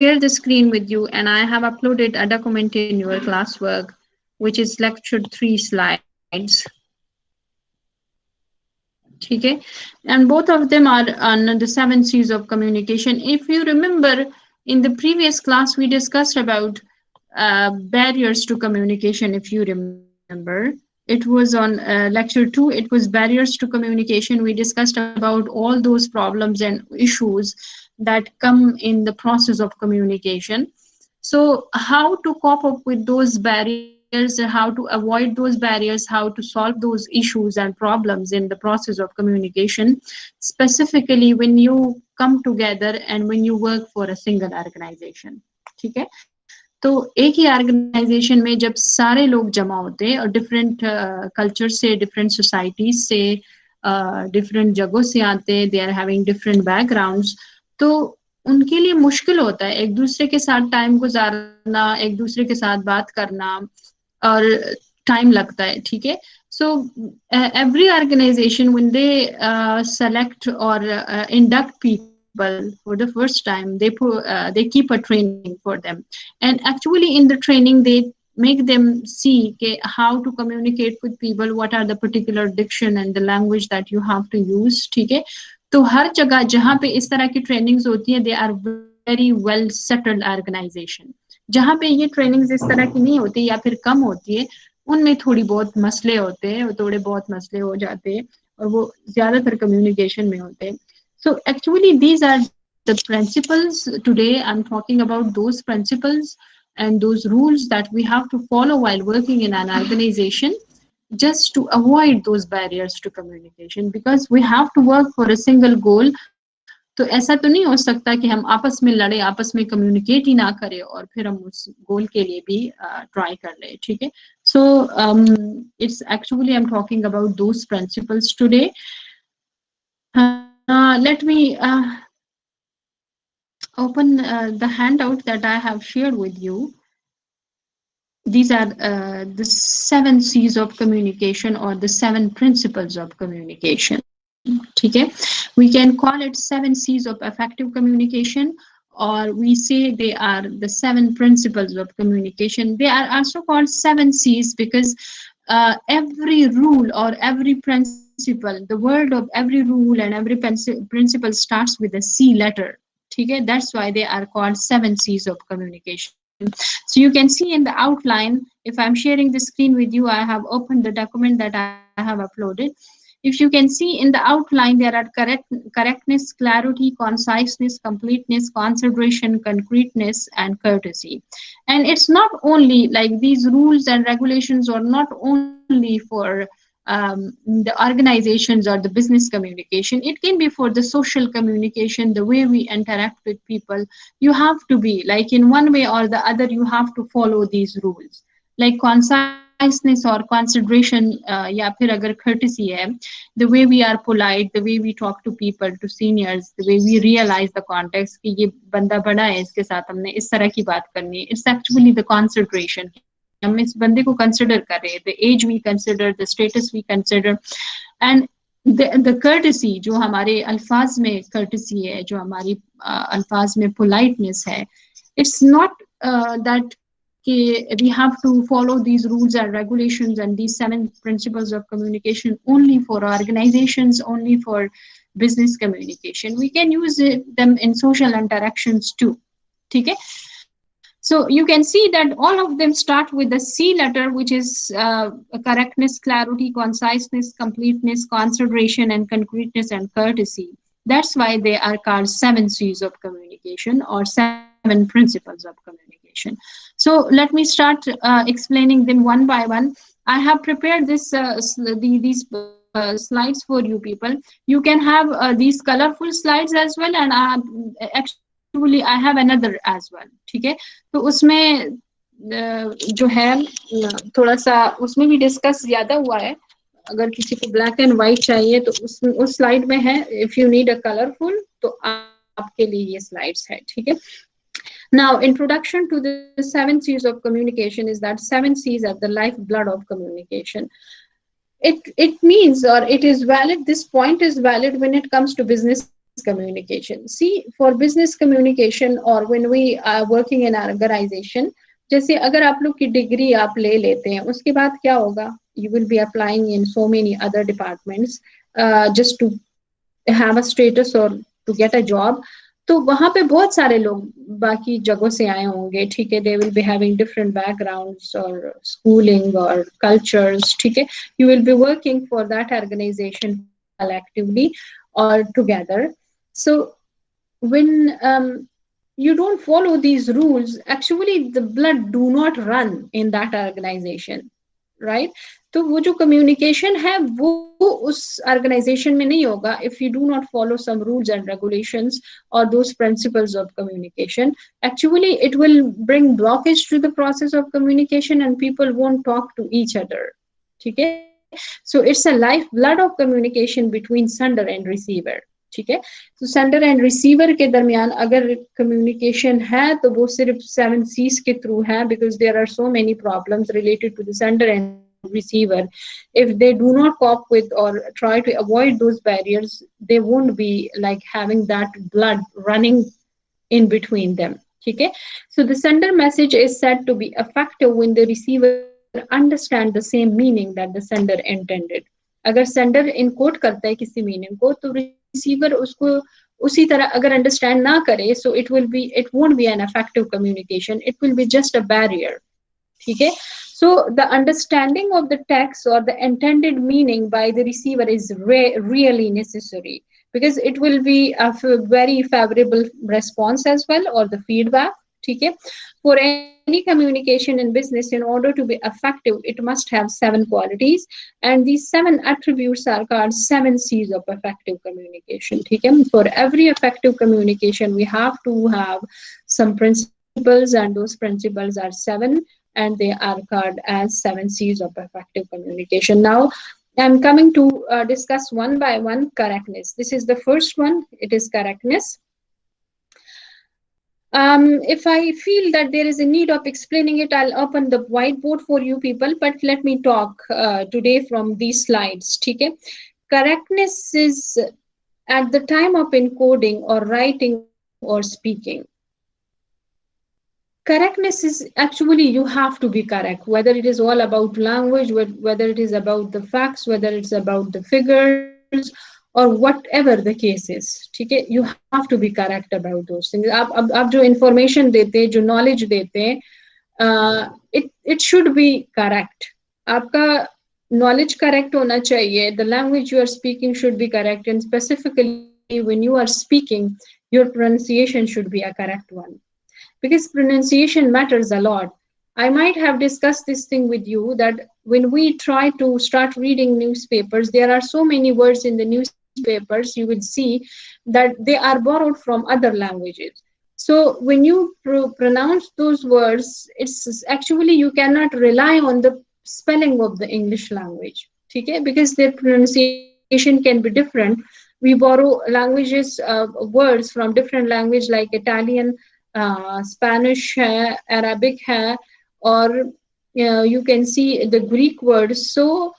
share the screen with you, and I have uploaded a document in your classwork, which is lecture 3 slides. Okay, and both of them are on the 7 C's of communication. If you remember, in the previous class we discussed about barriers to communication. If you remember, it was on lecture 2, it was barriers to communication. We discussed about all those problems and issues that come in the process of communication. So how to cope up with those barriers, how to avoid those barriers, how to solve those issues and problems in the process of communication, specifically when you come together and when you work for a single organization. ठीक है, तो एक ही organisation में जब सारे लोग जमा होते हैं और डिफरेंट कल्चर से, डिफरेंट सोसाइटीज से, डिफरेंट जगहों से आते हैं, they are having different backgrounds, तो उनके लिए मुश्किल होता है एक दूसरे के साथ टाइम गुजारना, एक दूसरे के साथ बात करना, और टाइम लगता है. ठीक है, so every organization when they select or induct people for the first time, they keep a training for them, and actually in the training they make them see how to communicate with people, what are the particular diction and the language that you have to use. ठीक है, तो हर जगह जहाँ पे इस तरह की trainings होती है, they are very well settled organization. जहाँ पे ये ट्रेनिंग्स इस तरह की नहीं होती या फिर कम होती है, उनमें थोड़ी बहुत मसले होते हैं, थोड़े बहुत मसले हो जाते हैं, और वो ज्यादातर कम्युनिकेशन में होते हैं. So actually these are the principles. Today I'm talking about those principles and those rules that we have to follow while working in an organization, just to avoid those barriers to communication, because we have to work for a single goal. तो ऐसा तो नहीं हो सकता कि हम आपस में लड़े, आपस में कम्युनिकेट ही ना करें और फिर हम उस गोल के लिए भी ट्राई कर लें. ठीक है, so it's actually I am talking about those principles today. Let me open the handout that I have shared with you. These are the 7 C's of communication, or the 7 principles of communication. ठीक है, we can call it 7 C's of effective communication, or we say they are the 7 principles of communication. They are also called 7 C's because every rule or every principle, the word of every rule and every principle starts with a C letter. ठीक है, that's why they are called 7 C's of communication. So you can see in the outline, if I'm sharing the screen with you, I have opened the document that I have uploaded. If you can see in the outline, there are correctness, clarity, conciseness, completeness, consideration, concreteness, and courtesy. And it's not only like these rules and regulations are not only for the organizations or the business communication. It can be for the social communication, the way we interact with people. You have to be like, in one way or the other, you have to follow these rules. Like conciseness or consideration, या फिर अगर courtesy है, the way we are polite, the way we talk to people, to seniors, the way we realize the context कि ये बंदा बड़ा है, इसके साथ हमने इस तरह की बात करनी है. It's actually the consideration. हम इस बंदे को consider कर रहे हैं, the age we consider, the status we consider, and the courtesy, जो हमारे अल्फाज में courtesy है, जो हमारी अल्फाज में politeness है. It's not that we have to follow these rules and regulations and these 7 principles of communication only for organizations, only for business communication. We can use them in social interactions too. Okay? So you can see that all of them start with the C letter, which is correctness, clarity, conciseness, completeness, consideration, and concreteness and courtesy. That's why they are called 7 C's of communication, or 7 principles of communication. So let me start explaining them one by one. I have prepared these slides for you people. You can have these colorful slides as well, and actually I have another as well. ठीक है, तो उसमें जो है थोड़ा सा उसमें भी डिस्कस ज्यादा हुआ है. अगर किसी को ब्लैक एंड व्हाइट चाहिए तो उस स्लाइड में है. If you need a colourful तो आपके लिए ये स्लाइड्स है. ठीक है. Now, introduction to the 7 C's of communication is that 7 C's are the lifeblood of communication. It means, or it is valid, this point is valid when it comes to business communication. See, for business communication or when we are working in an organization, जैसे अगर आप लोग की degree आप ले लेते हैं उसके बाद क्या होगा, you will be applying in so many other departments just to have a status or to get a job. तो वहां पे बहुत सारे लोग बाकी जगहों से आए होंगे, ठीक है, they will be having different backgrounds or schooling or cultures, ठीक है, you will be working for that organization collectively or together. So when you don't follow these rules, actually the blood do not run in that organization, right? तो वो जो communication है वो उस organization में नहीं होगा if you do not follow some rules and regulations or those principles of communication. Actually it will bring blockage to the process of communication and people won't talk to each other, ठीक है. So it's a life blood of communication between sender and receiver, ठीक है. तो sender and receiver के दरमियान अगर communication है तो वो सिर्फ 7 C's के थ्रू है, because there are so many problems related to the sender and receiver. If they do not cope with or try to avoid those barriers, they won't be like having that blood running in between them, ठीक है. So the sender message is said to be effective when the receiver understand the same meaning that the sender intended. अगर sender encode करता है किसी meaning को तो receiver उसको उसी तरह अगर अंडरस्टैंड ना करे, so it won't be an effective communication, it will be just a barrier, ठीक है. So the understanding of the text or the intended meaning by the receiver is really necessary, because it will be a very favorable response as well or the feedback, ठीक है. For any communication in business, in order to be effective, it must have 7 qualities, and these 7 attributes are called 7 C's of effective communication, ठीक है. For every effective communication we have to have some principles, and those principles are 7, and they are called as 7 C's of effective communication. Now I'm coming to discuss one by one. Correctness, this is the first one, it is correctness. If I feel that there is a need of explaining it, I'll open the whiteboard for you people, but let me talk today from these slides, okay? Correctness is at the time of encoding or writing or speaking. Correctness is actually you have to be correct, whether it is all about language, whether it is about the facts, whether it's about the figures, or whatever the case is, ठीक है. You have to be correct about those things. आप जो information देते हैं, जो knowledge देते हैं, it should be correct. आपका knowledge correct होना चाहिए, the language you are speaking should be correct, and specifically when you are speaking, your pronunciation should be a correct one, because pronunciation matters a lot. I might have discussed this thing with you that when we try to start reading newspapers, there are so many words in the newspapers, you will see that they are borrowed from other languages. So when you pronounce those words, it's actually you cannot rely on the spelling of the English language, okay? Because their pronunciation can be different. We borrow languages, words from different language like Italian, Spanish hai, Arabic hai, or you can see the Greek words, so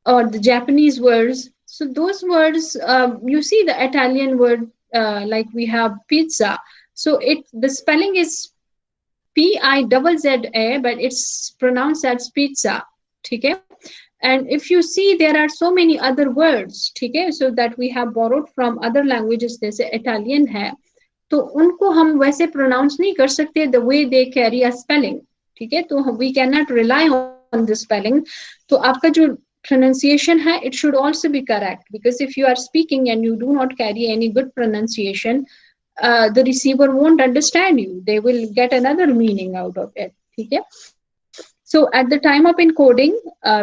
or the Japanese words. So those words, you see the Italian word like we have pizza. So the spelling is PIZZA, but it's pronounced as pizza. Okay? And if you see, there are so many other words, okay, so that we have borrowed from other languages. जैसे Italian है, तो उनको हम वैसे pronounce नहीं कर सकते the way they carry a spelling, ठीक है. तो we cannot rely on the spelling. तो आपका जो pronunciation है, it should also be correct, because if you are speaking and you do not carry any good pronunciation, the receiver won't understand you. They will get another meaning out of it, ठीक है. So at the time of encoding,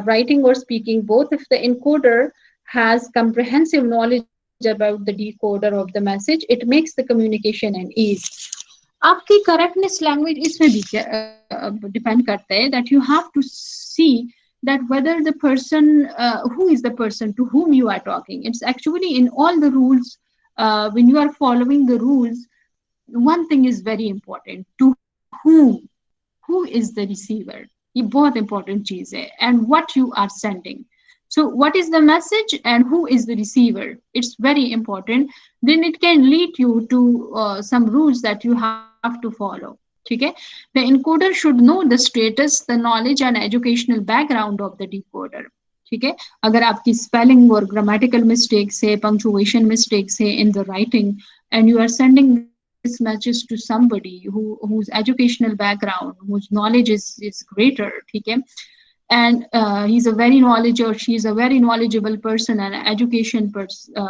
writing or speaking, both, if the encoder has comprehensive knowledge about the decoder of the message, it makes the communication an ease. आपकी correctness language इसमें भी depend करता है that you have to see that whether the person, who is the person to whom you are talking. It's actually in all the rules, when you are following the rules, one thing is very important: to who is the receiver. ये बहुत important चीज है, and what you are sending. So what is the message and who is the receiver? It's very important. Then it can lead you to some rules that you have to follow. ठीक है? The encoder should know the status, the knowledge and educational background of the decoder. ठीक है? अगर आपकी spelling और grammatical mistakes है, punctuation mistakes है in the writing, and you are sending this message to somebody whose educational background, whose knowledge is greater, ठीक है? And he's a very knowledgeable, or she's a very knowledgeable person and education person,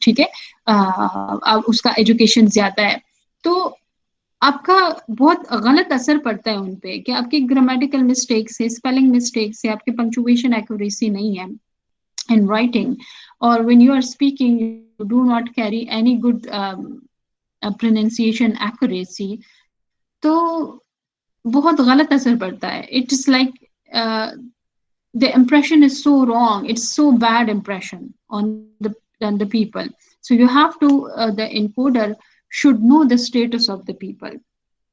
ठीक है? उसका education ज़्यादा है, तो आपका बहुत गलत असर पड़ता है उन पे कि आपकी ग्रामेटिकल मिस्टेक्स है, स्पेलिंग मिस्टेक्स है, आपकी पंक्चुएशन एक्यूरेसी नहीं है in writing, or when you are speaking you do not carry any good pronunciation accuracy, तो बहुत गलत असर पड़ता है. It is like the impression is so wrong, it's so bad impression on the people. So you have to the encoder should know the status of the people.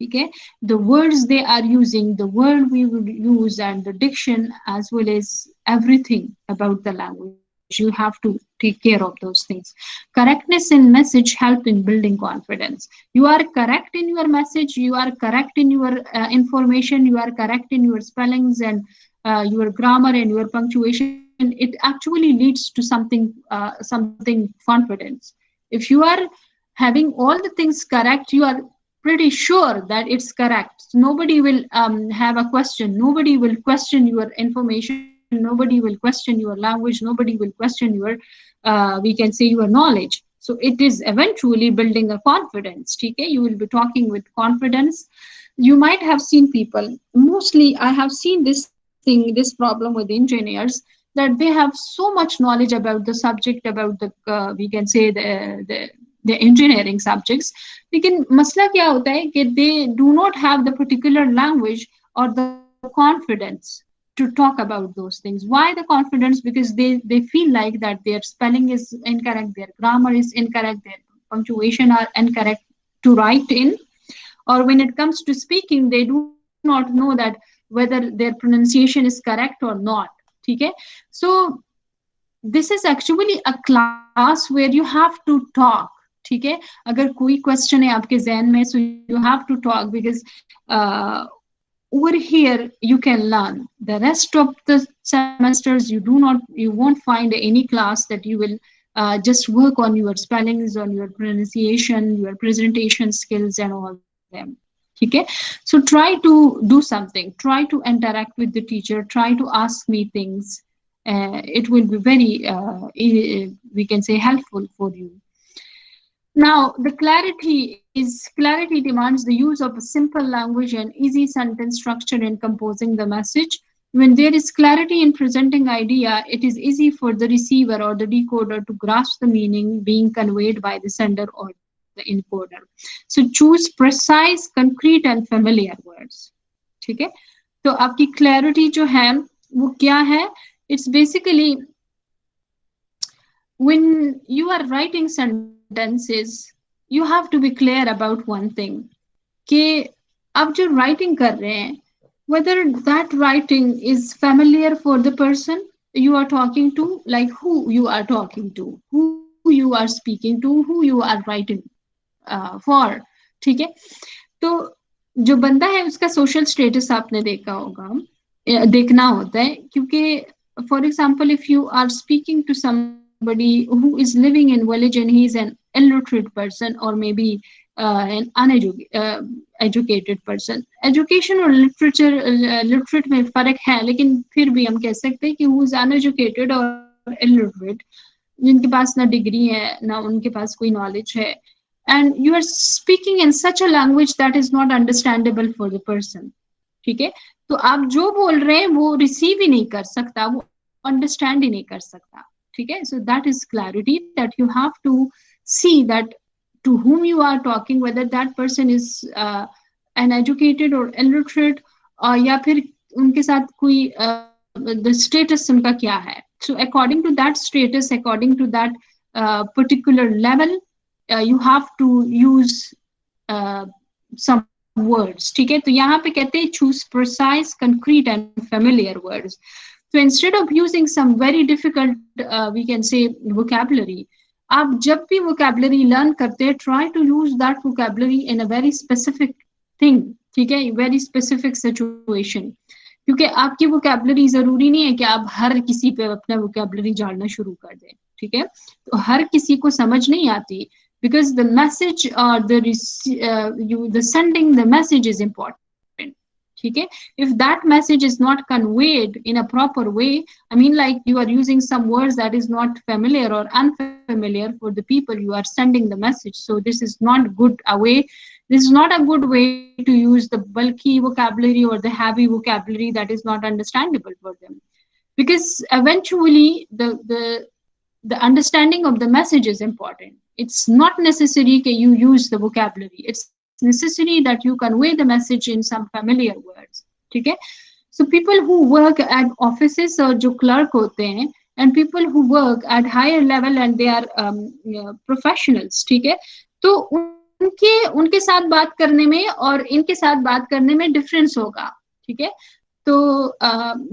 Okay, the words they are using, the word we would use, and the diction, as well as everything about the language. You have to take care of those things. Correctness in message help in building confidence. You are correct in your message, you are correct in your information, you are correct in your spellings and your grammar and your punctuation. It actually leads to something confidence. If you are having all the things correct, you are pretty sure that it's correct. Nobody will have a question. Nobody will question your information. Nobody will question your language. Nobody will question your, we can say, your knowledge. So it is eventually building a confidence. Okay? You will be talking with confidence. You might have seen people, mostly I have seen this thing, this problem with engineers, that they have so much knowledge about the subject, about the, we can say, the engineering subjects. लेकिन मसला क्या होता है कि they do not have the particular language or the confidence to talk about those things. Why the confidence? Because they feel like that their spelling is incorrect, their grammar is incorrect, their punctuation are incorrect to write in, or when it comes to speaking, they do not know that whether their pronunciation is correct or not. ठीक है? So this is actually a class where you have to talk. ठीक है? अगर कोई question है आपके ज़हन में, so you have to talk, because over here you can learn. The rest of the semesters you won't find any class that you will just work on your spellings, on your pronunciation, your presentation skills and all them. Okay, so try to do something, try to interact with the teacher, try to ask me things. It will be very we can say helpful for you. Now the clarity demands the use of a simple language and easy sentence structure in composing the message. When there is clarity in presenting idea, it is easy for the receiver or the decoder to grasp the meaning being conveyed by the sender or the encoder. So choose precise, concrete and familiar words. ठीक है? तो आपकी clarity जो है वो क्या है? It's basically when you are writing sentences, you have to be clear about one thing, कि आप जो writing कर रहे हैं, whether that writing is familiar for the person you are talking to, like who you are talking to, who you are speaking to, who you are writing for. ठीक है? तो जो बंदा है उसका social status आपने देखा होगा, देखना होता है, क्योंकि for example, if you are speaking to somebody who is living in village and he is an illiterate person, or maybe an uneducated person. Education और literate में फर्क है, लेकिन फिर भी हम कह सकते हैं कि who is uneducated or illiterate, जिनके पास ना डिग्री है ना उनके पास कोई knowledge है, and you are speaking in such a language that is not understandable for the person. ठीक है? तो आप जो बोल रहे हैं वो रिसीव ही नहीं कर सकता, वो अंडरस्टैंड ही नहीं कर सकता. ठीक है? So that is clarity, that you have to see that to whom you are talking, whether that person is uneducated or illiterate, या फिर उनके साथ कोई the status उनका क्या है. So according to that status, according to that particular level, you have to use some words. ठीक है? तो यहाँ पे कहते हैं choose precise, concrete and familiar words. So instead of using some very difficult, we can say vocabulary, आप जब भी vocabulary learn करते हैं, try to use that vocabulary in a very specific thing, ठीक है, very specific situation. क्योंकि आपकी vocabulary जरूरी नहीं है कि आप हर किसी पे अपना vocabulary जानना शुरू कर दें, ठीक है, तो हर किसी को समझ नहीं आती, because the message or the sending the message is important. Okay, if that message is not conveyed in a proper way, I mean, like you are using some words that is not familiar or unfamiliar for the people you are sending the message, so this is not good a way, this is not a good way to use the bulky vocabulary or the heavy vocabulary that is not understandable for them, because eventually the understanding of the message is important. It's not necessary that you use the vocabulary. It's necessary that you convey the message in some familiar words. Okay? So people who work at offices or जो clerk होते हैं, and people who work at higher level and they are professionals, ठीक है, तो उनके साथ बात करने में और इनके साथ बात करने में difference होगा, ठीक है, तो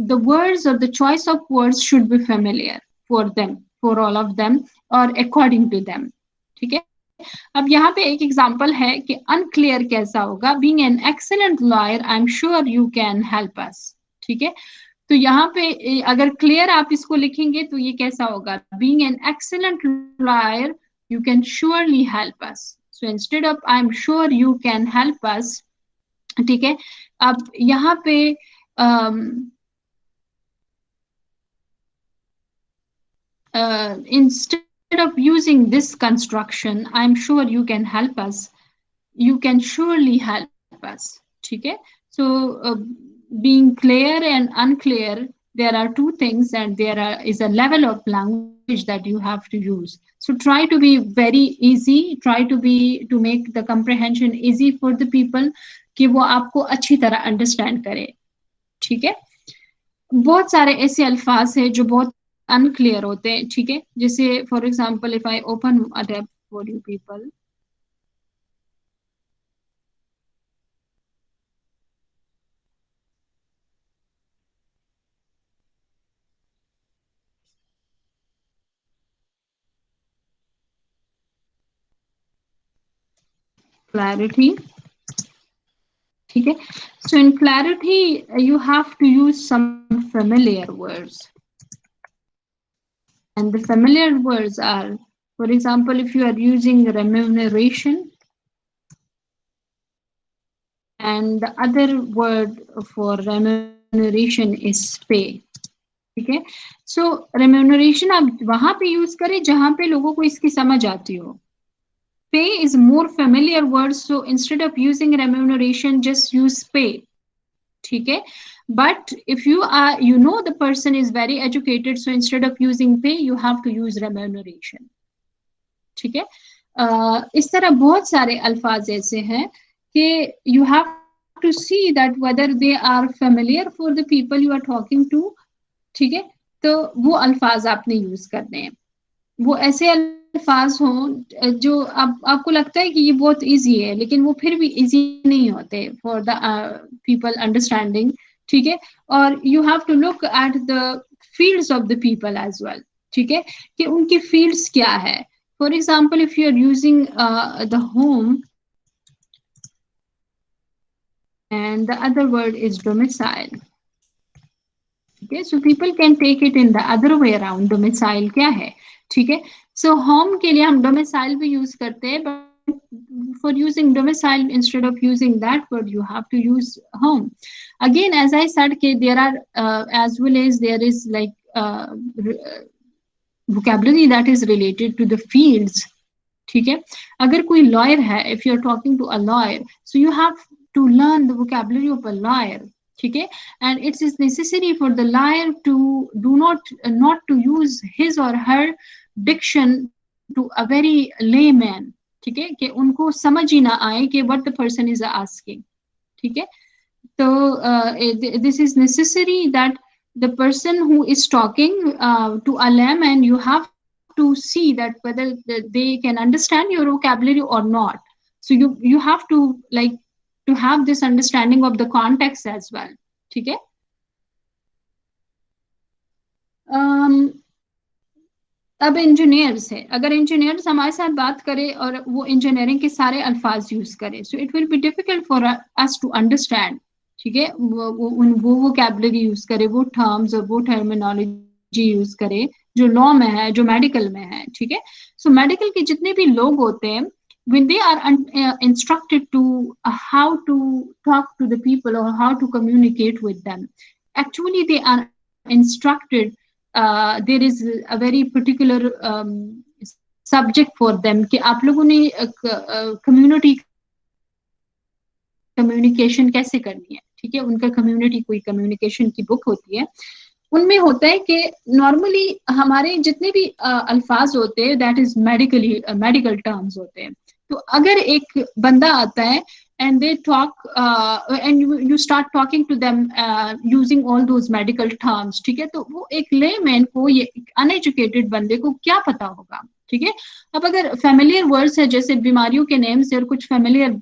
the words or the choice of words should be familiar for them, for all of them, or according to them, ठीक है. अब यहाँ पे एक एग्जांपल है कि अनक्लियर कैसा होगा. Being an excellent lawyer, I am sure you can help us, ठीक है, तो यहाँ पे अगर क्लियर आप इसको लिखेंगे तो ये कैसा होगा, being an excellent lawyer you can surely help us. So instead of I am sure you can help us, ठीक है, अब यहाँ पे instead of using this construction, I'm sure you can help us, you can surely help us, ठीक है. So being clear and unclear, there are two things, and is a level of language that you have to use. So try to be very easy, try to make the comprehension easy for the people, कि वो आपको अच्छी तरह understand करे, ठीक है. बहुत सारे ऐसे अल्फाज हैं जो बहुत unclear होते हैं, ठीक है, जैसे for example if I open a tab for you people, clarity, ठीक है. So in clarity you have to use some familiar words, and the familiar words are, for example, if you are using remuneration, and the other word for remuneration is pay, ठीक है. So remuneration आप वहां पे use करें जहां पे लोगों को इसकी समझ आती हो. Pay is more familiar word, so instead of using remuneration, just use pay, ठीक है. But if you know the person is very educated, so instead of using pay, you have to use remuneration, ठीक है. इस तरह बहुत सारे अल्फाज ऐसे हैं कि you have to see that whether they are familiar for the people you are talking to, ठीक है, तो वो अल्फाज आपने यूज करने हैं. वो ऐसे अल्फाज हों जो आपको लगता है कि ये बहुत इजी है, लेकिन वो फिर भी इजी नहीं होते फॉर द पीपल अंडरस्टैंडिंग, ठीक है. और you have to look at the fields of the people as well, ठीक है, कि उनकी फील्ड्स क्या है. For example if you are using the home and the other word is domicile, okay, so people can take it in the other way around. Domicile क्या है, ठीक है. So home के लिए हम domicile भी use करते हैं, but for using domicile, instead of using that word, you have to use home. Again, as I said, there are as well as there is like vocabulary that is related to the fields, ठीक है. अगर कोई lawyer है, if you are talking to a lawyer, so you have to learn the vocabulary of a lawyer, ठीक है, and it is necessary for the lawyer to do not to use his or her diction to a very layman, ठीक है, कि उनको समझ ही ना आए कि what the person is asking, ठीक है. तो this is necessary that the person who is talking to a layman, you have to see that whether they can understand your vocabulary or not. So you have to like to have this understanding of the context as well, ठीक है. अब engineers है, अगर engineers हमारे साथ बात करें और वो इंजीनियरिंग के सारे अल्फाज यूज करें, so it will be difficult for us to understand, ठीक है। वो वोकैबुलरी यूज करे, वो टर्म्स और वो टर्मिनोलॉजी यूज करे जो लॉ में है, जो मेडिकल में है, ठीक है। सो मेडिकल के जितने भी लोग होते हैं, when they are instructed to how to talk to the people or how to communicate with them, actually they are instructed, there is a very particular subject for them कि आप लोगों ने community कम्युनिकेशन कैसे करनी है, ठीक है। उनका कम्युनिटी कोई कम्युनिकेशन की बुक होती है, उनमें होता है कि नॉर्मली हमारे जितने भी अल्फाज होते हैं दैट इज मेडिकल टर्म्स होते हैं। तो अगर एक बंदा आता है and they talk and you start talking to them using all those medical terms, ठीक है, तो वो एक लेमैन को, ये अनएजुकेटेड बंदे को क्या पता होगा, ठीक है। अब अगर फेमिलियर वर्ड्स है जैसे बीमारियों के नेम्स है और कुछ फेमिलियर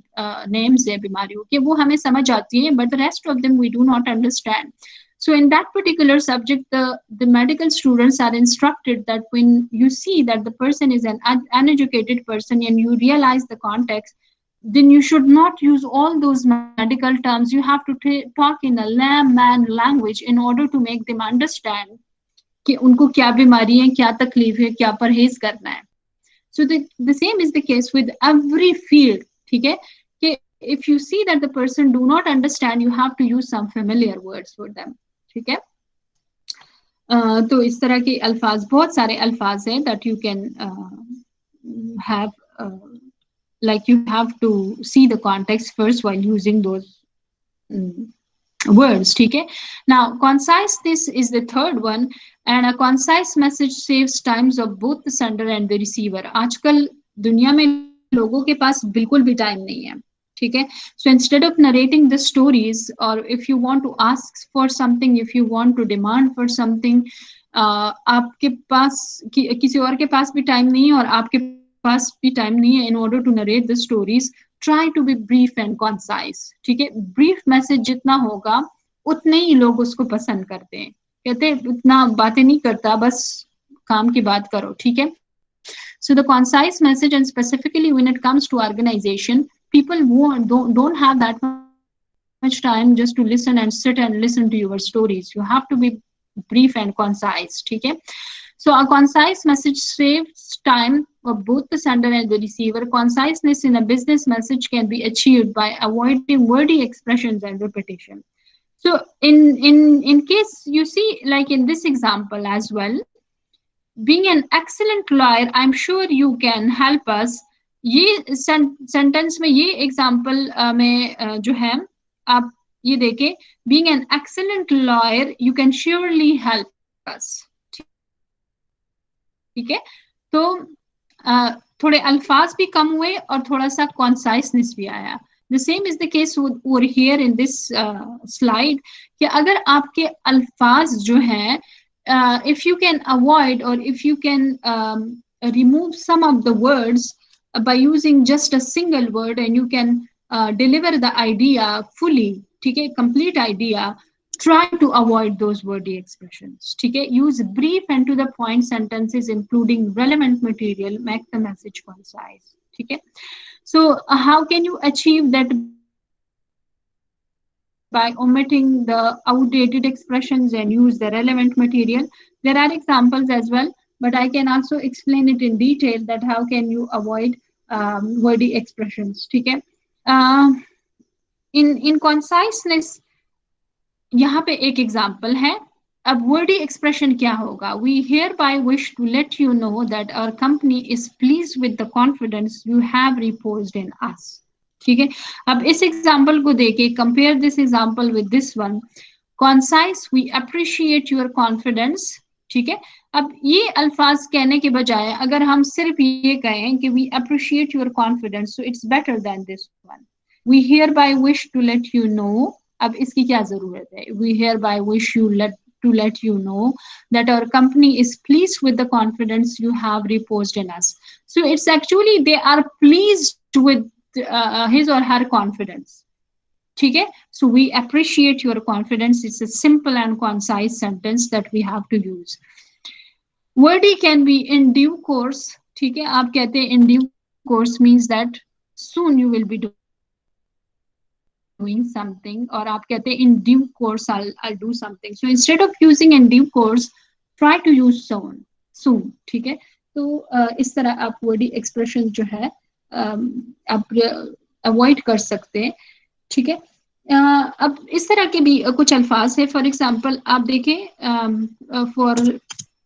नेम्स है बीमारियों के, वो हमें समझ आती हैं, but the rest of them we do not understand. So in that particular subject, the medical students are instructed that when you see that the person is an uneducated person and you realize the context, then you should not use all those medical terms. You have to talk in a layman language in order to make them understand कि उनको क्या बीमारी है, क्या तकलीफ है, क्या परहेज करना है. So the same is the case with every field, ठीक है, कि if you see that the person do not understand, you have to use some familiar words for them, ठीक है. तो इस तरह के अल्फाज, बहुत सारे अल्फाज हैं that you can have, like you have to see the context first while using those words, ठीक है. Now conciseness is the third one, and a concise message saves times of both the sender and the receiver. आजकल दुनिया में लोगों के पास बिल्कुल भी time नहीं है, ठीक है. So instead of narrating the stories, or if you want to ask for something, if you want to demand for something, आपके पास किसी और के पास भी टाइम नहीं है और आपके पास भी टाइम नहीं है, in order to narrate the stories, try to be brief and concise, ठीक है. ब्रीफ मैसेज जितना होगा उतने ही लोग उसको पसंद करते हैं, कहते हैं उतना बातें नहीं करता, बस काम की बात करो, ठीक है. So the concise message, and specifically when it comes to organization, people don't have that much time just to listen and sit and listen to your stories. You have to be brief and concise, ठीक है. So a concise message saves time of both the sender and the receiver. Conciseness in a business message can be achieved by avoiding wordy expressions and repetition. So in case you see, like in this example as well, being an excellent lawyer, I'm sure you can help us. ये sentence में, ये example में जो है, आप ये देखें, being an excellent lawyer, you can surely help us, ठीक है. तो थोड़े अल्फाज भी कम हुए और थोड़ा सा कॉन्साइसनेस भी आया. The same is the case over here in this slide, कि अगर आपके अल्फाज जो हैं, if you can avoid or if you can remove some of the words by using just a single word, and you can deliver the idea fully, ठीक है, complete idea, try to avoid those wordy expressions, ठीक है. Use brief and to the point sentences including relevant material, make the message concise, ठीक है. So how can you achieve that? By omitting the outdated expressions and use the relevant material. There are examples as well, but I can also explain it in detail that how can you avoid wordy expressions, ठीक है. In conciseness, यहाँ पे एक example है. अब Verde expression क्या होगा? We hereby wish to let you know that our company is pleased with the confidence you have reposed in us, ठीक है. अब इस एग्जाम्पल को देके compare this example with this one. Concise, we appreciate your confidence, ठीक है. अब ये अल्फाज कहने के बजाय अगर हम सिर्फ ये कहें कि we appreciate your confidence, so it's better than this one. We hereby wish to let you know, अब इसकी क्या जरूरत है? We hereby wish to let you know that our company is pleased with the confidence you have reposed in us. So it's actually they are pleased with his or her confidence. ठीक है. So we appreciate your confidence. It's a simple and concise sentence that we have to use. Wordy can be in due course. ठीक है, आप कहते हैं in due course means that soon you will be doing something, और आप कहते हैं in due course I'll do something. So instead of using in due course, try to use soon. ठीक है. तो इस तरह आप वर्डी एक्सप्रेशन जो है आप अवॉइड कर सकते हैं. ठीक है. अब इस तरह के भी कुछ अल्फाज है. फॉर एग्जाम्पल आप देखें, फॉर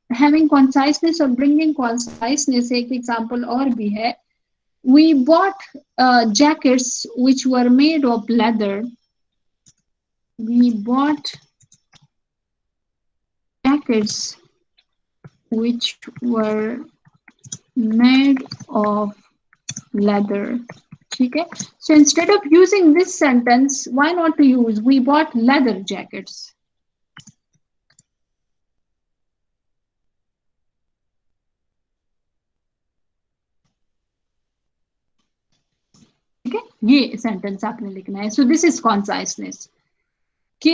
हैविंग कॉन्साइसनेस और ब्रिंगिंग कॉन्साइसनेस एक एग्जाम्पल और भी है. We bought jackets which were made of leather. We bought jackets which were made of leather. ठीक है. So instead of using this sentence, why not to use we bought leather jackets? ठीक है, ये sentence आपने लिखना है. So this is कॉन्साइसनेस कि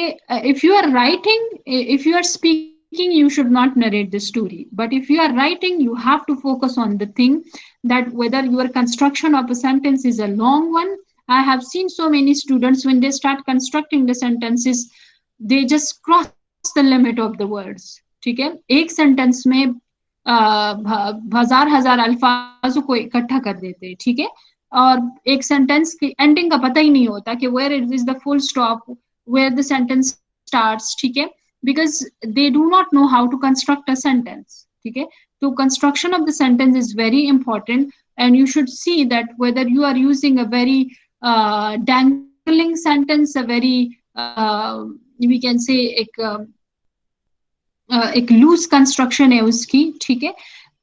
if you are writing, if you are speaking, you should not narrate the story. But if you are writing, you have to focus on the thing that whether your construction of a sentence is a long one. I have seen so many students when they start constructing the sentences, they just cross the limit of the words. ठीक है, एक sentence में हजार अल्फाजों को इकट्ठा कर देते हैं. ठीक है, और एक सेंटेंस की एंडिंग का पता ही नहीं होता कि where it is the full stop, where the sentence starts. ठीक है, because they do not know how to construct a sentence. ठीक है, so construction of the sentence is very important, and you should see that whether you are using a very dangling sentence, a very we can say एक loose construction है उसकी. ठीक है,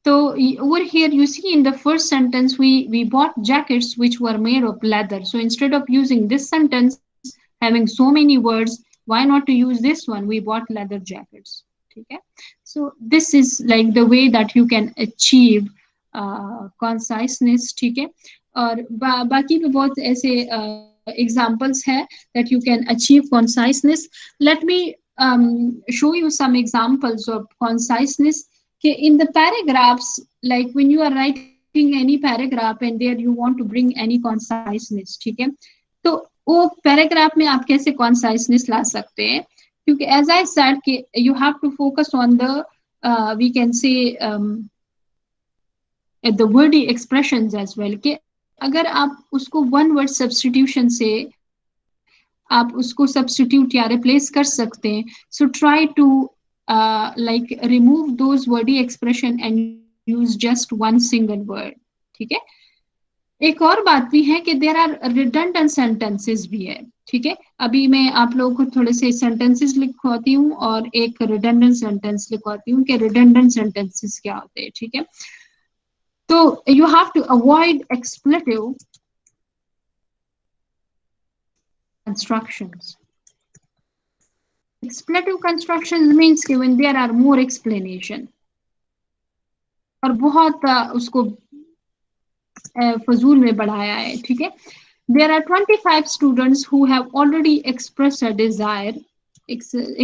so over here you see in the first sentence we bought jackets which were made of leather. So instead of using this sentence having so many words, why not to use this one, we bought leather jackets. Okay, so this is like the way that you can achieve conciseness. ठीक है, और बाकी भी बहुत ऐसे examples है that you can achieve conciseness. Let me show you some examples of conciseness. Okay, in the paragraphs, like when you are writing any paragraph and there you want to bring any conciseness. ठीक है, तो वो paragraph में आप कैसे कॉन्साइसनेस ला सकते हैं, क्योंकि एज आई सेड कि you have to focus on the we can say the wordy expressions as well. कि अगर आप उसको वन वर्ड सब्स्टिट्यूशन से आप उसको सब्स्टिट्यूट या रिप्लेस कर सकते हैं. So try to like remove those wordy expression and use just one single word. ठीक है, एक और बात भी है कि देयर आर रिडंडेंट सेंटेंसेस भी है. ठीक है, अभी मैं आप लोगों को थोड़े से सेंटेंसेस लिखवाती हूँ और एक रिडंडेंट सेंटेंस लिखवाती हूँ कि रिडंडेंट सेंटेंसेस क्या होते हैं. ठीक है, तो you have to avoid expletive constructions. Expletive constructions means कि when there are more explanation और बहुत उसको फजूल में बढ़ाया है. ठीक है, there are 25 students who have already expressed a desire.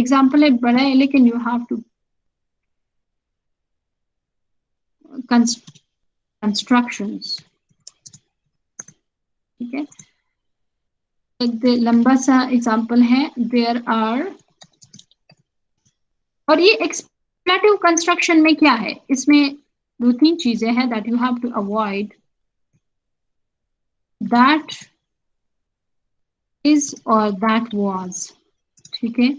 Example है बड़ा है लेकिन you have to constructions. ठीक है, लंबा सा एग्जाम्पल है. there are, और ये एक्सप्लेटिव कंस्ट्रक्शन में क्या है, इसमें दो तीन चीजें हैं that you have to avoid. that is or that was. ठीक है,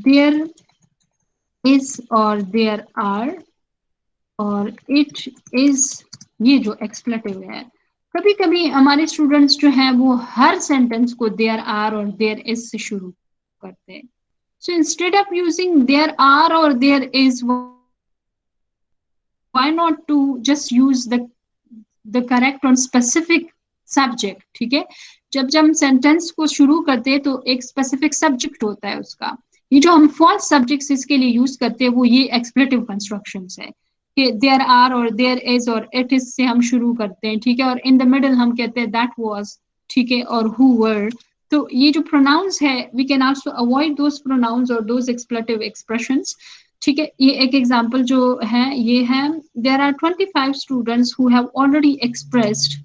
there is or there are और it is, ये जो एक्सप्लेटिव है. कभी कभी हमारे स्टूडेंट्स जो हैं वो हर सेंटेंस को there are और there is से शुरू करते हैं. So instead of using there are or there is, why not to just use the correct और specific subject. ठीक है, जब हम सेंटेंस को शुरू करते हैं तो एक स्पेसिफिक सब्जेक्ट होता है उसका. ये जो हम फॉल्स सब्जेक्ट्स इसके लिए यूज करते हैं वो ये एक्सप्लेटिव कंस्ट्रक्शंस है कि देयर आर और देयर इज और इट इज से हम शुरू करते हैं. ठीक है, और इन द मिडल हम कहते हैं दैट वाज ठीक है, और who were. तो ये जो pronouns है, we can also avoid those pronouns or those expletive expressions. ठीक है, ये एक एग्जाम्पल जो है ये है, there are 25 students who have already expressed.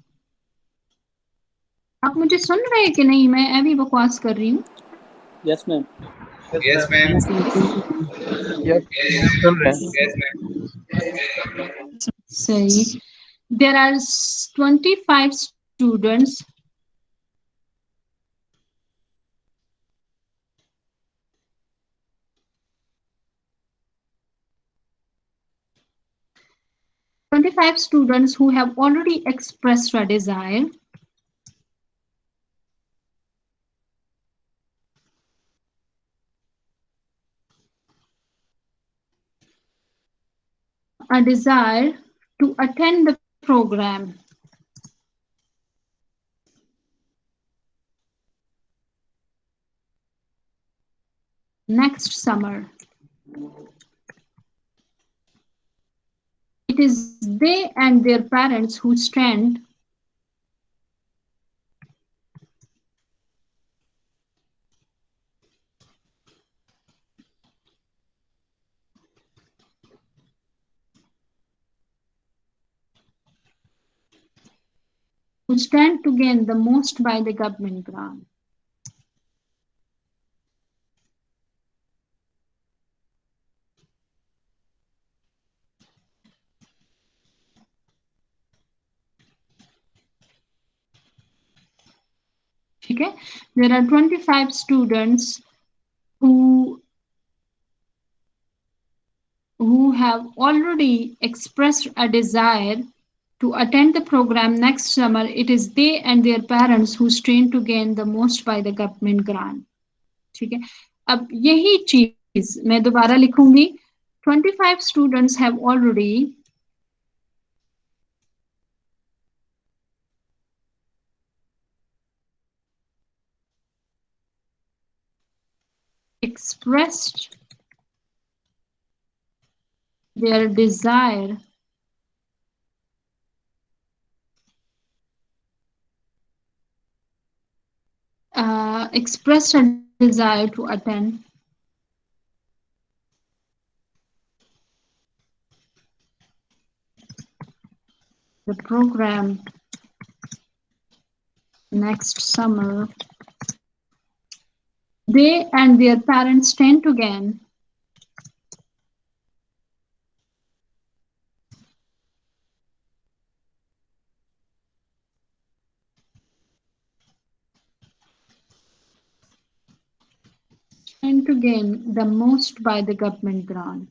आप मुझे सुन रहे हैं कि नहीं? मैं अभी बकवास कर रही हूँ. Yes ma'am. Yes, ma'am. Yes सुन रहे हैं। सही. There are 25 students who have already expressed a desire to attend the program next summer. It is they and their parents who stand to gain the most by the government grant. ठीक है, there are 25 students who have already expressed a desire to attend the program next summer. It is they and their parents who stand to gain the most by the government grant. ठीक है, अब यही चीज मैं दोबारा लिखूंगी. 25 students have already expressed their desire to attend the program next summer. They and their parents stand to gain the most by the government grant.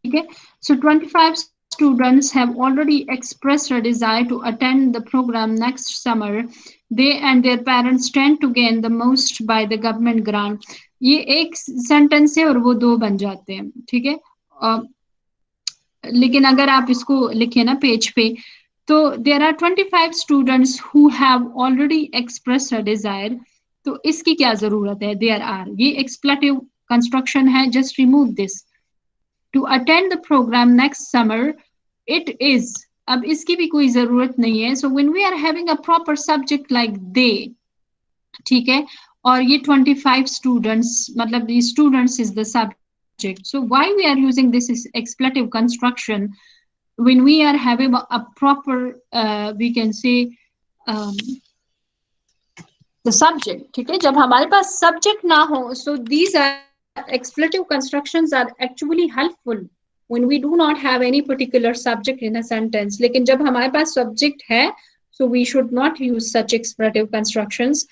Okay, so 25 students have already expressed a desire to attend the program next summer. They and their parents stand to gain the most by the government grant. ये एक sentence है और वो दो बन जाते हैं. ठीक है, लेकिन अगर आप इसको लिखें ना पेज पे, तो there are 25 students who have already expressed a desire. तो इसकी क्या जरूरत है? There are, ये expletive construction है. Just remove this. To attend the program next summer, it is. अब इसकी भी कोई जरूरत नहीं है. So when we are having a proper subject like they, ठीक है, और ये 25 students, मतलब the students is the subject. So why we are using this is expletive construction when we are having a proper, we can say, the subject. ठीक है, जब हमारे पास subject ना हो, so these are expletive constructions are actually helpful when we do not have any particular subject in a sentence. लेकिन जब हमारे पास subject है, so we should not use such expletive constructions.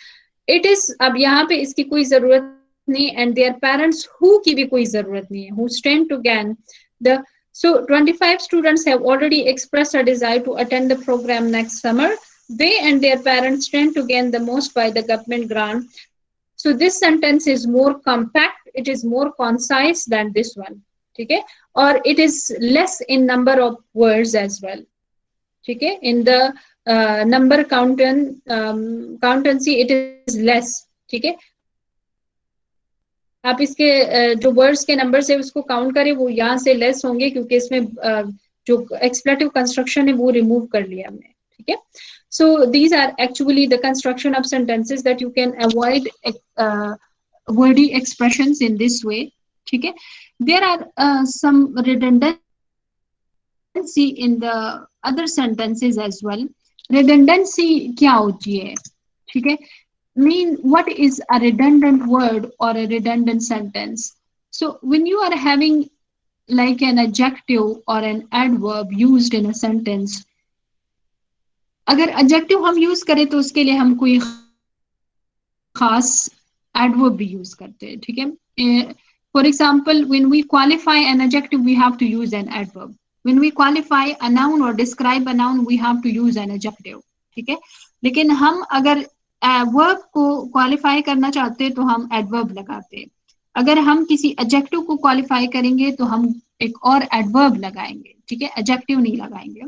It is, अब यहाँ पे इसकी कोई जरूरत नहीं, and their parents who की भी कोई जरूरत नहीं है, who stand to gain the. So 25 students have already expressed a desire to attend the program next summer. They and their parents stand to gain the most by the government grant. So this sentence is more compact, it is more concise than this one. ठीक है, or it is less in number of words as well. ठीक है, in the number काउंटेंसी it is less, ठीक है। आप इसके जो वर्ड्स के नंबर है उसको काउंट करें, वो यहाँ से लेस होंगे क्योंकि इसमें जो एक्सप्लेटिव कंस्ट्रक्शन है वो रिमूव कर लिया हमने, ठीक है। So these are actually the construction of sentences that you can avoid wordy expressions in this way, ठीक है। There are some redundancy in the other sentences as well. Redundancy क्या होती है, ठीक है? Mean what is a redundant word or a redundant sentence? So when you are having like an adjective or an adverb used in a sentence, अगर adjective हम use करें तो उसके लिए हम कोई खास adverb भी use करते हैं, ठीक है? For example, when we qualify an adjective, we have to use an adverb. When we qualify a noun or describe a noun, we have to use an adjective, ठीक है? लेकिन हम अगर वर्ब को क्वालिफाई करना चाहते हैं तो हम एडवर्ब लगाते हैं। अगर हम किसी एडजेक्टिव को क्वालिफाई करेंगे तो हम एक और एडवर्ब लगाएंगे, ठीक है, एडजेक्टिव नहीं लगाएंगे।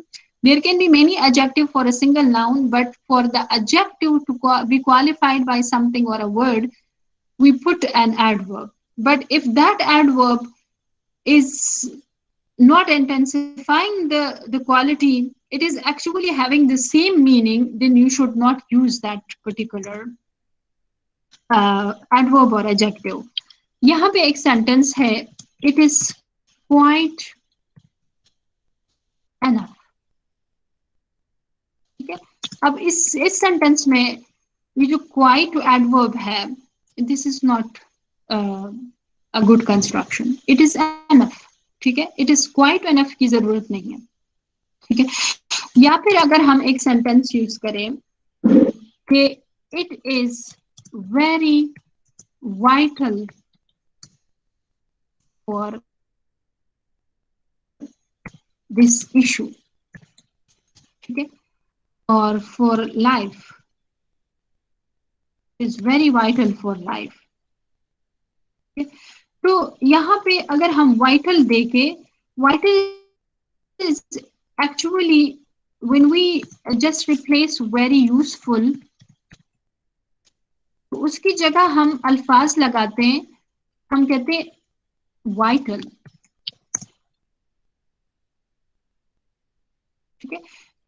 There can be many adjectives for a single noun, but for the adjective to be qualified by something or a word, we put an adverb. But if that adverb is not intensifying the quality, it is actually having the same meaning, then you should not use that particular adverb or adjective. यहाँ पे एक sentence है, it is quite enough, ठीक है। अब इस sentence में ये जो quite adverb है, this is not a good construction. It is enough, ठीक है। It is quite enough की जरूरत नहीं है, ठीक है। या फिर अगर हम एक सेंटेंस यूज करें कि it is very vital for this issue, ठीक है, और for life, is very vital for life, तो यहाँ पे अगर हम वाइटल देके, vital is actually when we just replace very useful, तो उसकी जगह हम अल्फाज लगाते हैं, हम कहते हैं वाइटल, ठीक है।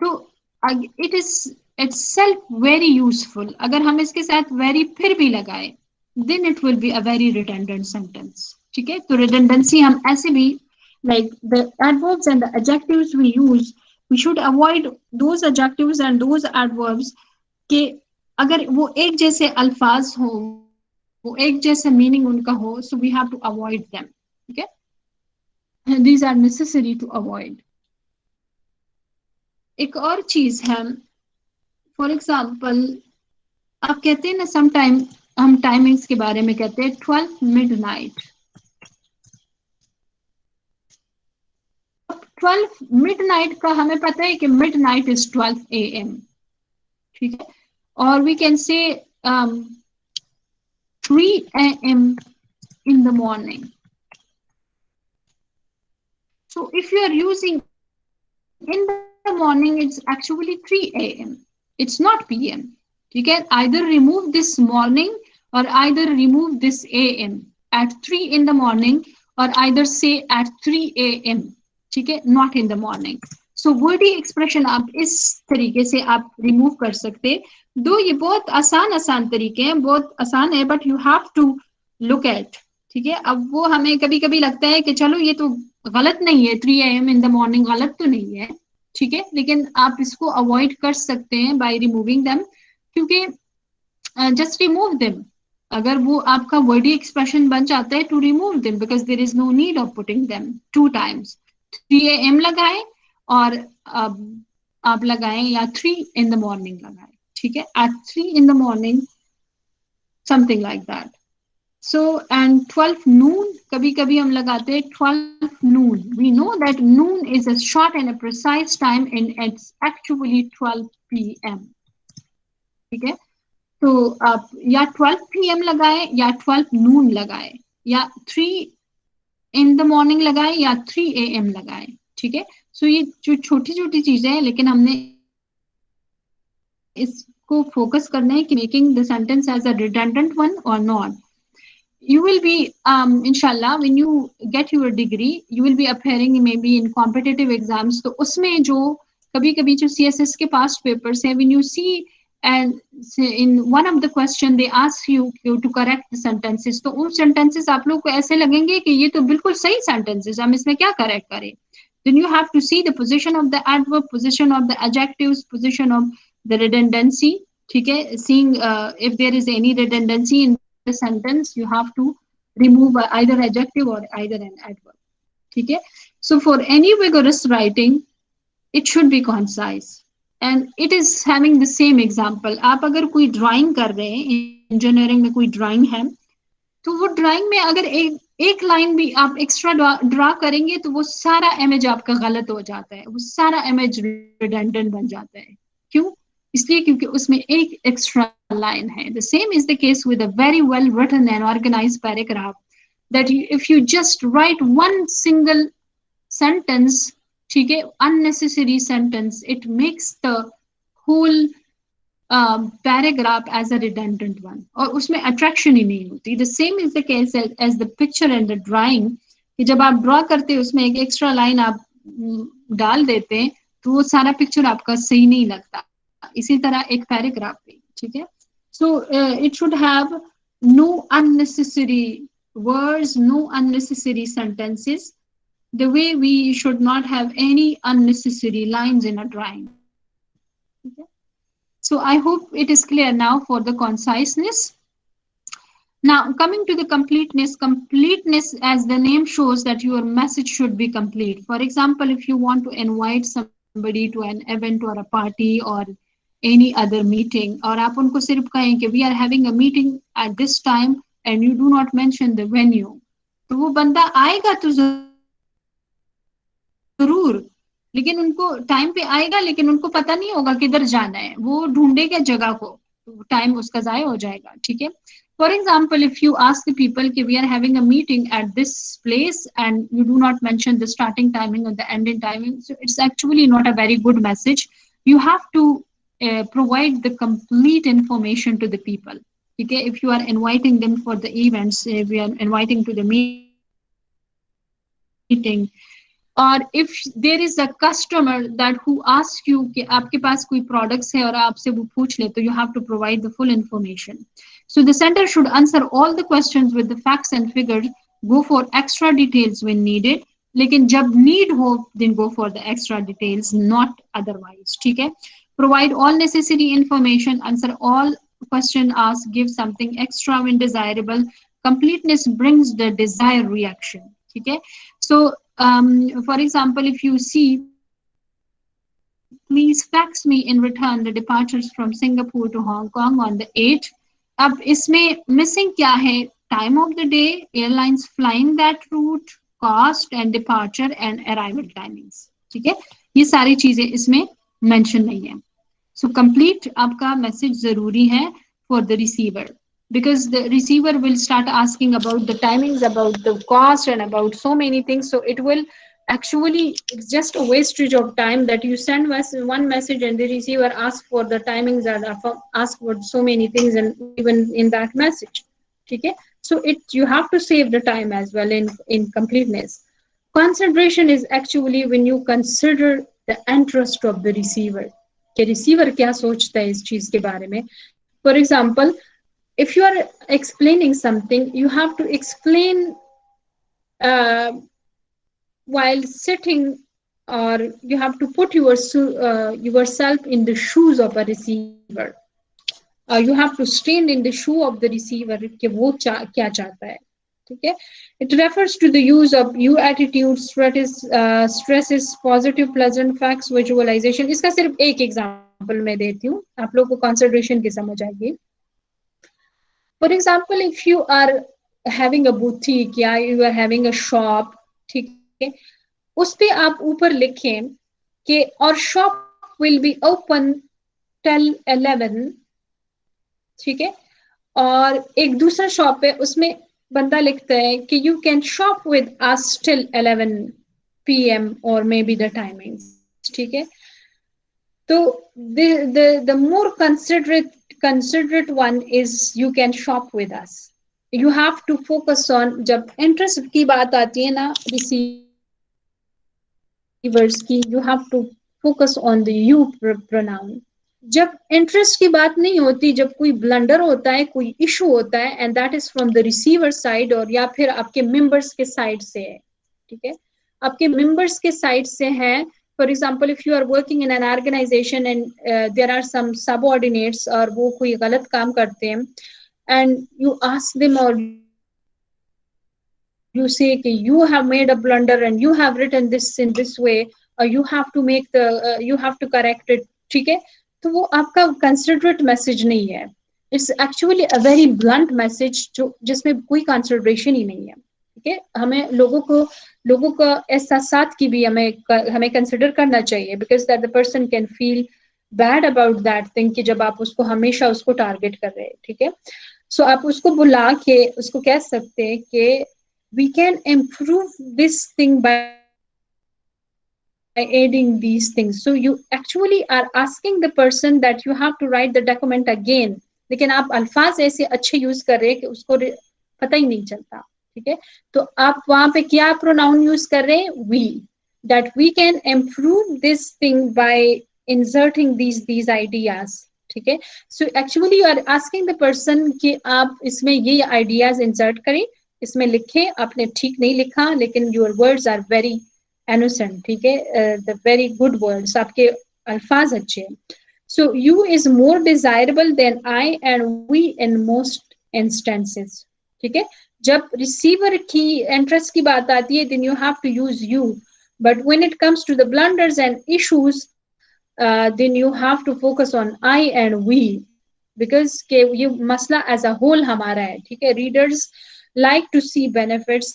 तो it is itself very useful, अगर हम इसके साथ very फिर भी लगाए, then it will be a very redundant sentence, ठीक है। तो redundancy हम ऐसे भी, like the adverbs and the adjectives we use, we should avoid those adjectives and those adverbs कि अगर वो एक जैसे अल्फाज हो, वो एक जैसा मीनिंग उनका हो, so we have to avoid them, ठीक है। And these are necessary to avoid. एक और चीज है, फॉर एग्जाम्पल आप कहते हैं ना, समटाइम हम टाइमिंग्स के बारे में कहते हैं 12 midnight. 12 midnight का हमें पता है कि midnight is 12 AM, ठीक है। और we can say 3 AM in the morning. So if you are using in the morning, it's actually 3 AM. It's not PM. You can either remove this morning or either remove this AM at 3 in the morning, or either say at 3 AM, ठीक है, not in the morning. So wordy expression आप इस तरीके से आप remove कर सकते, दो ये बहुत आसान तरीके हैं, बहुत आसान है, but you have to look at, ठीक है। अब वो हमें कभी कभी लगता है कि चलो ये तो गलत नहीं है, 3 AM in the morning गलत तो नहीं है, ठीक है, लेकिन आप इसको अवॉइड कर सकते हैं बाय रिमूविंग देम, क्योंकि जस्ट रिमूव देम, अगर वो आपका वर्डी एक्सप्रेशन बन जाता है, to remove them, because there is no need of putting them two times. 3 AM लगाएं और आप लगाएं, या 3 in the morning लगाएं, ठीक है, at 3 in the morning, something like that. So and 12 noon, कभी कभी हम लगाते हैं 12 noon. We know that noon is a short and a precise time, and it's actually 12 PM, ठीक है। तो आप या 12 PM लगाएं या 12 noon लगाएं, या 3 in the morning लगाएं या 3 AM लगाएं, ठीक है। सो ये जो छोटी छोटी चीजें हैं, लेकिन हमने इसको फोकस करना है कि making the sentence as a redundant one और not. You will be inshallah when you get your degree you will be appearing maybe in competitive exams. तो उसमें जो कभी कभी जो CSS के past papers हैं, when you see and in one of the question they ask you to correct the sentences, तो उन sentences आप लोग को ऐसे लगेंगे कि ये तो बिल्कुल सही sentences, हम इसमें क्या correct करें. Then you have to see the position of the adverb, position of the adjectives, position of the redundancy. ठीक है, seeing if there is any redundancy in the sentence, you have to remove either adjective or either an adverb. ठीक है. So for any vigorous writing, it should be concise and it is having the same example. आप अगर कोई drawing कर रहे हैं, engineering में कोई drawing है, तो वो ड्राइंग में अगर एक लाइन भी आप एक्स्ट्रा ड्रा करेंगे तो वो सारा इमेज आपका गलत हो जाता है, वो सारा इमेज रिडंडेंट बन जाता है. क्यों? इसलिए क्योंकि उसमें एक एक्स्ट्रा लाइन है. The same is the case with a very well written and organised paragraph, that if you just write one single sentence, ठीक है, unnecessary sentence, it makes the whole paragraph as a redundant one, और उसमें attraction ही नहीं होती. The same is the case as the picture and the drawing, कि जब आप draw करते हैं उसमें एक एक्स्ट्रा लाइन आप डाल देते हैं तो वो सारा पिक्चर आपका सही नहीं लगता. इसी तरह एक पैराग्राफ भी, ठीक है. So it should have no unnecessary words, no unnecessary sentences, the way we should not have any unnecessary lines in a drawing. Okay? So I hope it is clear now for the conciseness. Now coming to the completeness, completeness as the name shows that your message should be complete. For example, if you want to invite somebody to an event or a party or any other meeting, और आप उनको सिर्फ कहें कि we are having a meeting at this time and you do not mention the venue, तो वो बंदा आएगा तो जरूर, लेकिन उनको टाइम पे आएगा लेकिन उनको पता नहीं होगा किधर जाना है, वो ढूंढेगा जगह को, टाइम उसका जाया हो जाएगा. ठीक है. For example, if you ask the people कि we are having a meeting at this place and you do not mention the starting timing or the ending timing, so it's actually not a very good message. You have to provide the complete information to the people. Okay, if you are inviting them for the events, if we are inviting to the meeting, और if there is a customer that who asks you कि आपके पास कोई products है और आपसे वो पूछ ले, तो you have to provide the full information. So the center should answer all the questions with the facts and figures, go for extra details when needed, लेकिन जब need हो then go for the extra details, not otherwise. ठीक है. Provide all necessary information, answer all question asked, give something extra when desirable. Completeness brings the desired reaction. ठीक है. So for example, if you see, please fax me in return the departures from Singapore to Hong Kong on the 8th. अब इसमें missing क्या है? Time of the day, airlines flying that route, cost and departure and arrival timings. ठीक है. ये सारी चीजें इसमें mention नहीं है. So complete आपका message जरूरी है for the receiver, because the receiver will start asking about the timings, about the cost and about so many things. So it will actually, it's just a wastage of time that you send one message and the receiver asks for the timings and ask for so many things and even in that message. Okay? So you have to save the time as well in completeness. Concentration is actually when you consider the interest of the receiver. कि receiver क्या सोचता है इस चीज के बारे में. For example, if you are explaining something, you have to explain while sitting, or you have to put yourself in the shoes of a receiver. You have to stand in the shoe of the receiver कि वो क्या चाहता है. ठीक है. It refers to the use of you attitude, stresses, positive, pleasant, facts, visualization. इसका सिर्फ एक एग्जांपल मैं देती हूँ, आप लोगों को कंसंट्रेशन की समझ आएगी. For example, if you are having a boutique या you are having a shop, ठीक है, उस पे आप ऊपर लिखें कि और shop will be open till 11, ठीक है, और एक दूसरा शॉप है उसमें बंदा लिखता है कि you can shop with us till 11, PM or maybe the timings. ठीक है. So the more considerate one is you can shop with us. You have to focus on जब interest की बात आती है ना receivers की, you have to focus on the you pronoun. जब इंटरेस्ट की बात नहीं होती, जब कोई ब्लंडर होता है, कोई इशू होता है, and that is from the receiver side और या फिर आपके मेंबर्स के साइड से है. ठीक है, आपके मेंबर्स के साइड से है. For example if you are working in an organisation and there are some subordinates और वो कोई गलत काम करते हैं एंड यू आस्क देम और you say कि you have made a blunder and you have written this in this way or you have to make the you have to correct it. ठीक है, तो वो आपका कंसिडरेट मैसेज नहीं है. It's actually a very blunt message जो जिसमें कोई कंसिडरेशन ही नहीं है. ठीक है, हमें लोगों का एहसास की भी हमें कंसिडर करना चाहिए because that the person can feel bad about that thing कि जब आप उसको हमेशा उसको टारगेट कर रहे हैं. ठीक है, सो आप उसको बुला के उसको कह सकते हैं कि we can improve this thing by adding these things. So you actually are asking the person that you have to write the document again. लेकिन आप अल्फाज ऐसे अच्छे यूज कर रहे हैं कि उसको पता ही नहीं चलता. ठीक है, तो आप वहां पे क्या प्रोनाउन यूज कर रहे हैं? we. That we can improve this thing by inserting these ideas. ठीक है, so actually you are asking the person कि आप इसमें ये ideas insert करें, इसमें लिखे. आपने ठीक नहीं लिखा लेकिन your words are very innocent. ठीक है, द वेरी गुड वर्ड्स, आपके अल्फाज अच्छे हैं. So you is more desirable than I and we in most instances. ठीक है, जब रिसीवर की इंटरेस्ट की बात आती है then you have to use you, but when it comes to the blunders and issues then you have to focus on I and we because के ये मसला एज अ होल हमारा है. ठीक है, readers like to see benefits.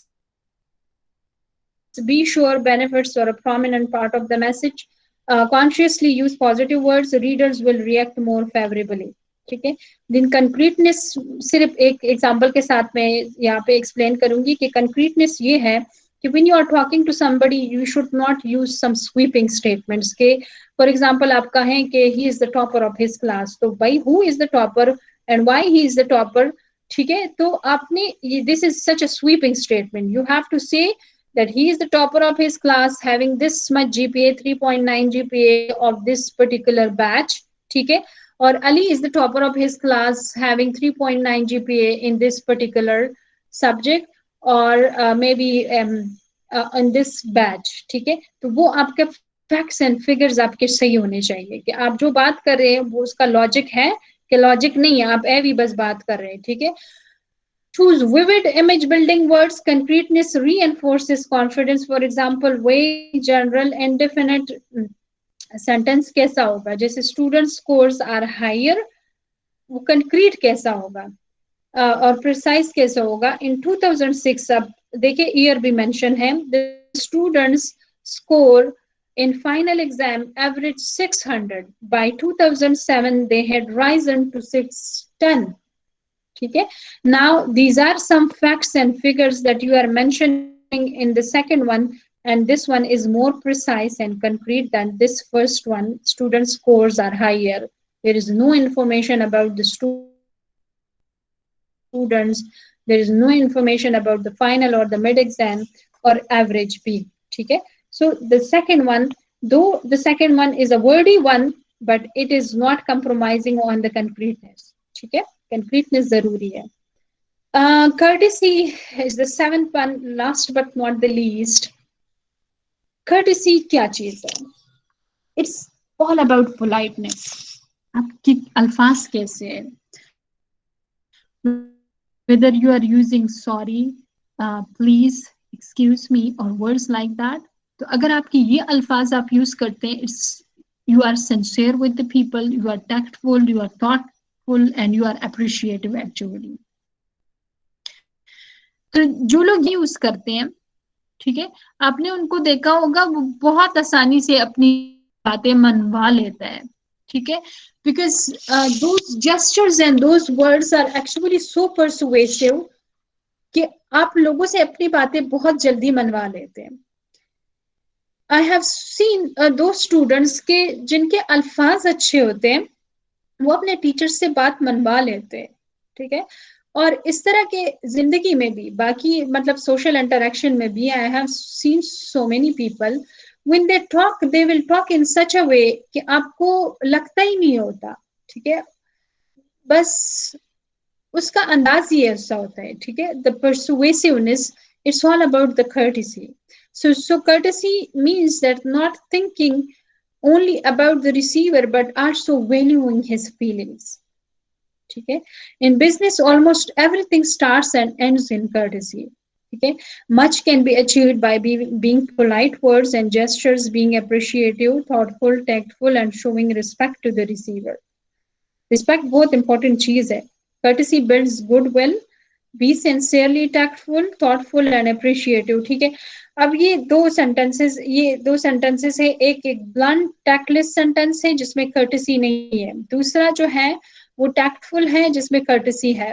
Be sure benefits are a prominent part of the message. Consciously use positive words. Readers will react more favorably. ठीक है, दिन concreteness सिर्फ एक एग्जाम्पल के साथ मैं यहाँ पे एक्सप्लेन करूंगी कि concreteness ये है कि when you are talking to somebody you should not use some sweeping statements के for example आप कहें कि he is the topper of his class, तो भाई who is the topper and why he is the topper. ठीक है, तो आपने this is such a sweeping statement. You have to say that he is the topper of his class having this much GPA, 3.9 GPA of this particular batch. ठीक है, और Ali is the topper of his class having 3.9 GPA in this particular subject or maybe in this batch. ठीक है, तो वो आपके facts and figures आपके सही होने चाहिए कि आप जो बात कर रहे हैं वो उसका लॉजिक है कि लॉजिक नहीं है, आप भी बस बात कर रहे हैं. ठीक है, choose vivid image building words. Concreteness reinforces confidence. For example, vague, general, indefinite sentence कैसा होगा? जैसे student scores are higher, वो concrete कैसा होगा? और precise कैसा होगा? In 2006 अब देखिए year भी mention है. The students score in final exam average 600. By 2007 they had risen to 610. ठीक है, now these are some facts and figures that you are mentioning in the second one and this one is more precise and concrete than this first one. Student scores are higher. There is no information about the students, there is no information about the final or the mid exam or average P. ठीक है, so the second one, though the second one is a wordy one but it is not compromising on the concreteness. ठीक है, concreteness जरूरी है. Courtesy is the seventh one, last but not the least. Courtesy क्या चीज है? It's all about politeness. आपकी अल्फाज कैसे है? Whether you are using sorry, please, excuse me or words like that. तो अगर आपकी ये अल्फाज आप यूज करते हैं, it's you are sincere with the people, you are tactful, you are thoughtful and you are appreciative actually. तो जो लोग ये यूज करते हैं, ठीक है, आपने उनको देखा होगा वो बहुत आसानी से अपनी बातें मनवा लेता है. ठीक है, because those gestures and those words are actually so persuasive कि आप लोगों से अपनी बातें बहुत जल्दी मनवा लेते हैं. I have seen those students के जिनके अल्फाज अच्छे होते हैं वो अपने टीचर से बात मनवा लेते हैं, ठीक है। और इस तरह के जिंदगी में भी बाकी मतलब सोशल इंटरेक्शन में भी I have seen so many people when they talk they will talk in such a way कि आपको लगता ही नहीं होता, ठीक है। बस उसका अंदाज ही ऐसा होता है, ठीक है। The persuasiveness, it's all about the courtesy. So courtesy means that not thinking only about the receiver but also valuing his feelings, ठीक है। In business almost everything starts and ends in courtesy, ठीक है। Much can be achieved by being polite words and gestures, being appreciative, thoughtful, tactful and showing respect to the receiver. Respect बहुत important चीज है। Courtesy builds goodwill. Be sincerely tactful, thoughtful and appreciative, ठीक है। अब ये दो sentences है, एक blunt tactless सेंटेंस है जिसमें courtesy नहीं है, दूसरा जो है वो tactful है जिसमें courtesy है।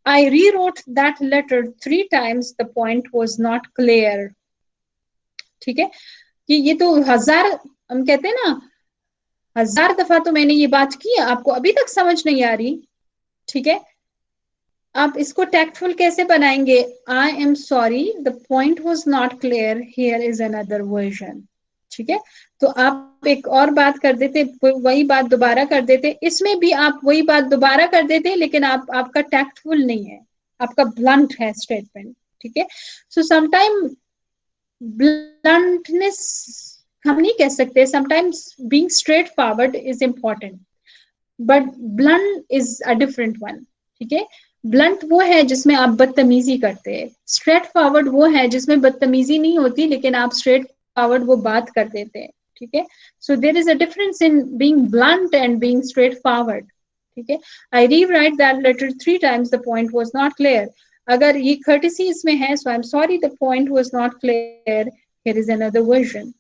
I rewrote that letter 3 times. The point was not clear, ठीक है। कि ये तो हम कहते हैं ना 1000 दफा तो मैंने ये बात की, आपको अभी तक समझ नहीं आ रही, ठीक है। आप इसको टैक्टफुल कैसे बनाएंगे? आई am sorry the point was not clear, here is another version, ठीक है। तो आप एक और बात कर देते, वही बात दोबारा कर देते, इसमें भी आप वही बात दोबारा कर देते, लेकिन आपका टैक्टफुल नहीं है, आपका ब्लंट है स्टेटमेंट, ठीक है। सो समटाइम ब्लंटनेस हम नहीं कह सकते, sometimes being straight forward is important but blunt is a different one, ठीक है। ब्लंट वो है जिसमें आप बदतमीजी करते हैं, स्ट्रेट फॉरवर्ड वो है जिसमें बदतमीजी नहीं होती लेकिन आप स्ट्रेट फॉरवर्ड वो बात कर देते हैं, ठीक है। So there is a difference in being blunt and being straightforward, ठीक है। I rewrite that letter 3 times, the point was not clear. अगर ये courtesy इसमें है, so I am sorry the point was not clear, here is another version,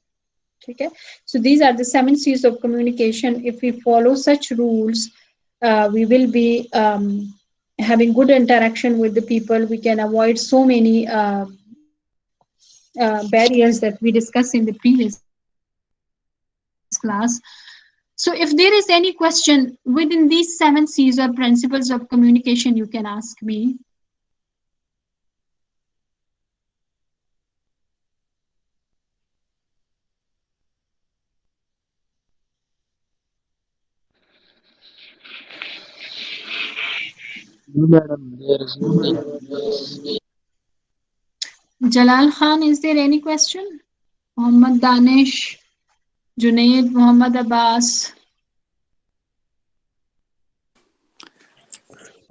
ठीक है। So these are the 7 C's of communication. If we follow such rules, we will be having good interaction with the people. We can avoid so many barriers that we discussed in the previous class. So if there is any question within these 7 C's or principles of communication, you can ask me. No, madam, there is nothing. Jalal Khan, is there any question? Mohammad Danish, Junaid, Muhammad Abbas.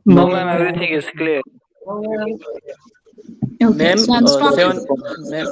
No, ma'am, everything is clear. Okay, Ma'am, so I'm stopping. ma'am,